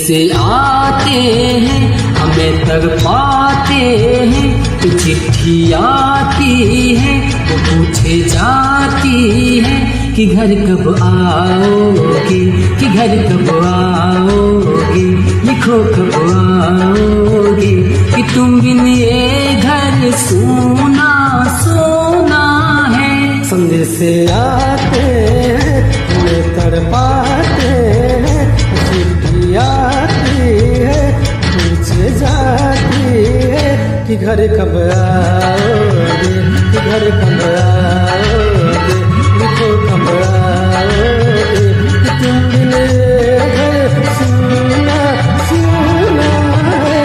से आते हैं हमें तड़पाते हैं, तो चिट्ठी आती है वो पूछे जाती है कि घर कब आओगे, कि घर कब आओगे, लिखो कब आओगे, कि तुम बिन ये घर सूना सूना है। संदेश से आते हैं हमें तड़पाते हैं, चिट्ठी आती है पूछे जाती है कि घर कब आओगे, कि घर कब आओगे, लिखो कब आओगे, कि तुम बिन घर सूना सूना है।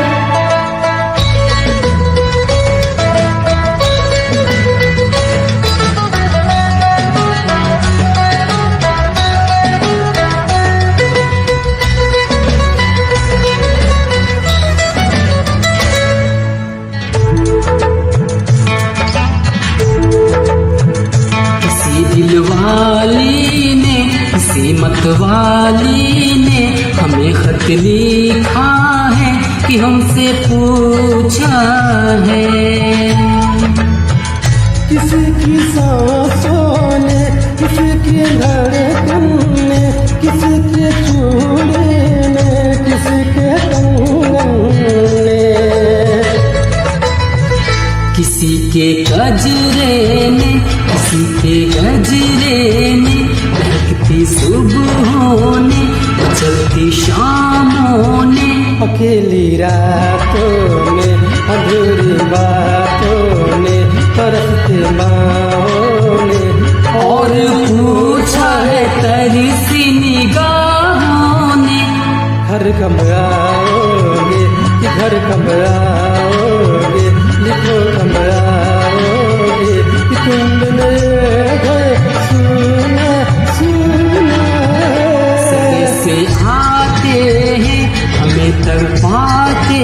दिलवाली ने किसी मतवाली ने हमें खत लिखा है कि हमसे पूछा है। किसी की सांसों ने, किसी की धड़कन ने, किसी के चूड़े ने, किसी के कंगन ने, किसी के गजरे ने, किसी के गजरे ने, महकती सुबहों ने, चलती शामों ने, अकेली रातों ने, अधूरी बातों ने, तरसते माओं ने, और पूछा है तरसी निगाहों ने। घर कब आओगे, कि घर कब आओगे, लिखो कब आओगे, कि तुम बिन घर सूना सूना है। से आते हैं हमें तड़पाते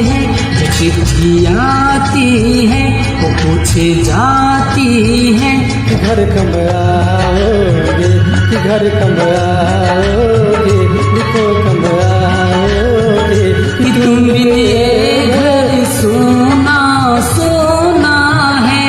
हैं, चिट्ठी आती है वो पूछे जाती है कि घर कब आओगे, कि घर कब आओगे, लिखो कब आओगे, कि तुम बिन ये घर सोना सोना है।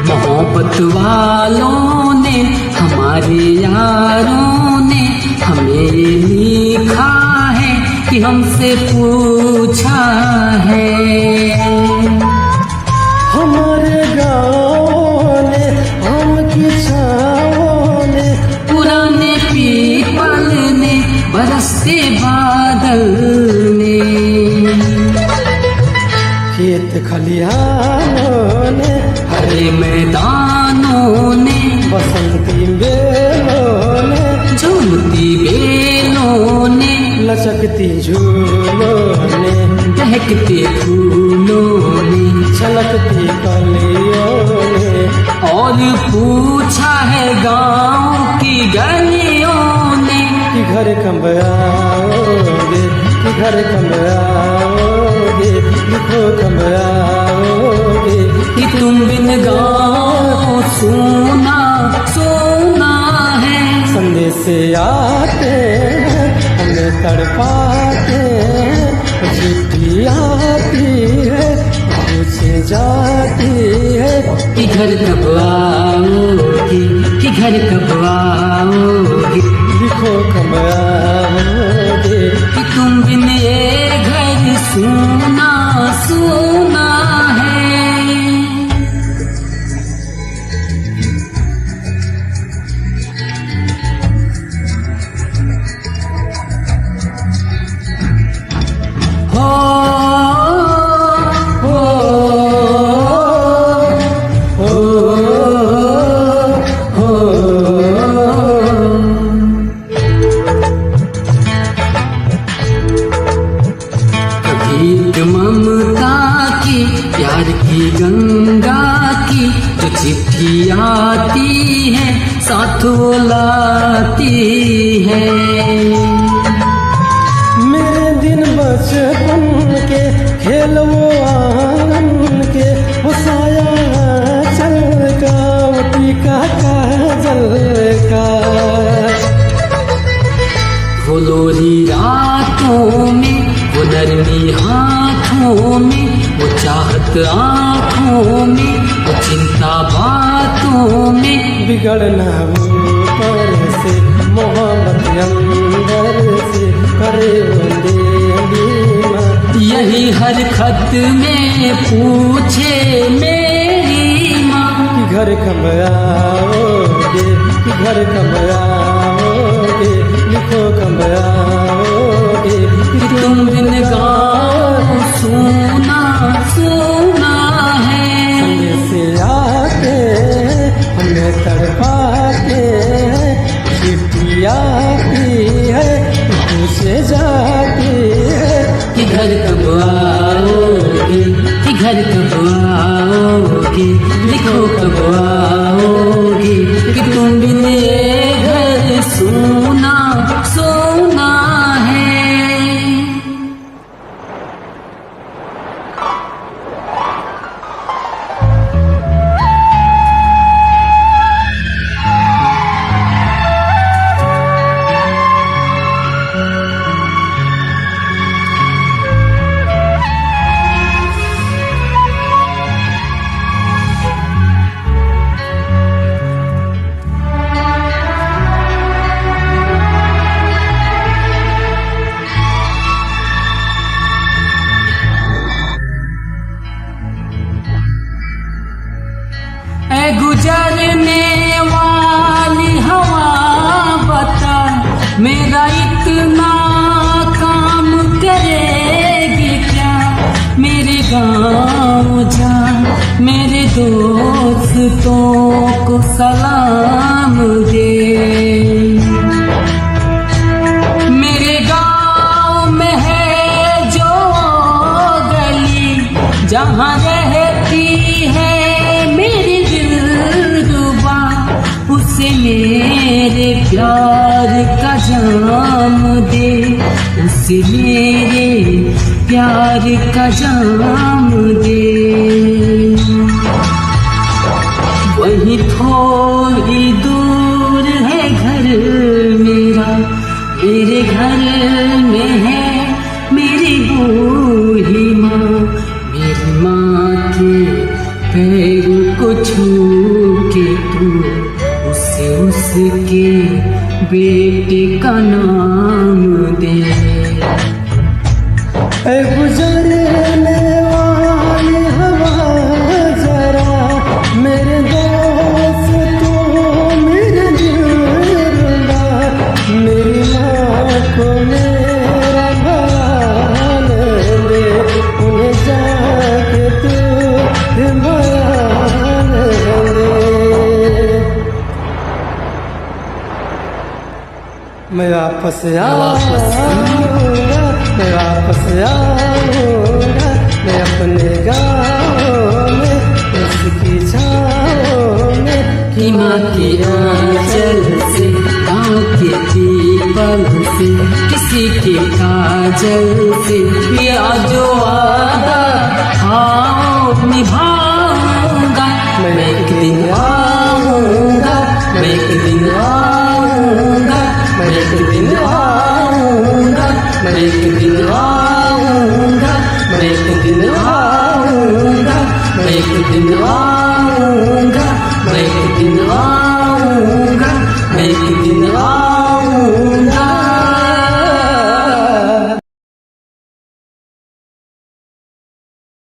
मोहब्बत वालों ने, हमारे यारों ने हमें लिखा है कि हमसे पूछा है। हमारे गाँव ने, हम की छाँव ने, पुराने पीपल ने, बरसते बादल ने, खेत खलिहानों ने, हरे मैदानों ने, बसंती बेलों ने, झूमती बेलों ने, लचकती झूलों ने, दहकते फूलों ने, छलकती कलियों ने, और पूछा है गाँव की गलियों ने। कि घर कब आओगे, कि घर कब आओगे, लिखो कब आओगे, कि तुम बिन गाँव सोना सोना है। संदेश से आते हैं हमें तड़पाते हैं, चिट्ठी आती है पूछे जाती है कि घर कब आओगे, कि घर कब आओगे, लिखो कब आओगे, कि तुम बिन ये घर सोना सोना है। हो हो हो हो कभी ममता की, प्यार की गंगा की जो चिट्ठी आती है साथ वो लाती है। मेरे दिन बचपन के खेल वो आंगन के, वो साया चल का, वो टीका काजल का। वो लोरी रातों में, वो नरमी हाथों में, वो चाहत आँखों में, वो चिंता बातों में। बिगड़ना ऊपर से, मोहब्बत अंदर से, करे बंदे बीमा। यही हर खत में पूछे मेरी माँ कि घर कब आओगे, कि घर कब आओगे, लिखो कब आओगे, कि तुम बिन गाँव सुना सुना है। से आके हमें तड़पाते हैं, चिट्ठी आती है तुझसे जाती है। कि घर कब आओगे, कि घर कब आओगे, लिखो कब आओगे, कि तुम बिन ये घर सुना सुना है। गुजरने वाली हवा बता, मेरा इतना काम करेगी क्या। मेरे गाँव जा, मेरे दोस्तों को सलाम दे। मेरे गाँव में है जो गली, जहाँ रहती है मेरी दिलरुबा, उसे मेरे प्यार का जाम दे, उसे मेरे प्यार का जाम दे। वहीं थोड़ी दूर है घर मेरा, मेरे घर में है मेरी बूढ़ी माँ। मेरी माँ के पैर को छू के तू उसे उसके बेटे का नाम दे। गुजरने वाली हवा जरा, मेरे दोस्त तो मेरे दिलरुबा, मेरी माँ को मेरा बयान दे, उन्हें जाके तू बयान दे। मैं वापस आऊँगा, मैं वापस आऊँगा, मैं अपने गाँव में, उसकी छाँव में। कि माँ के आंचल से, गाँव के पीपल से, किसी के काजल से, ये जो वादा हाँ निभाऊंगा। मैं एक दिन आऊँगा, मैं एक दिन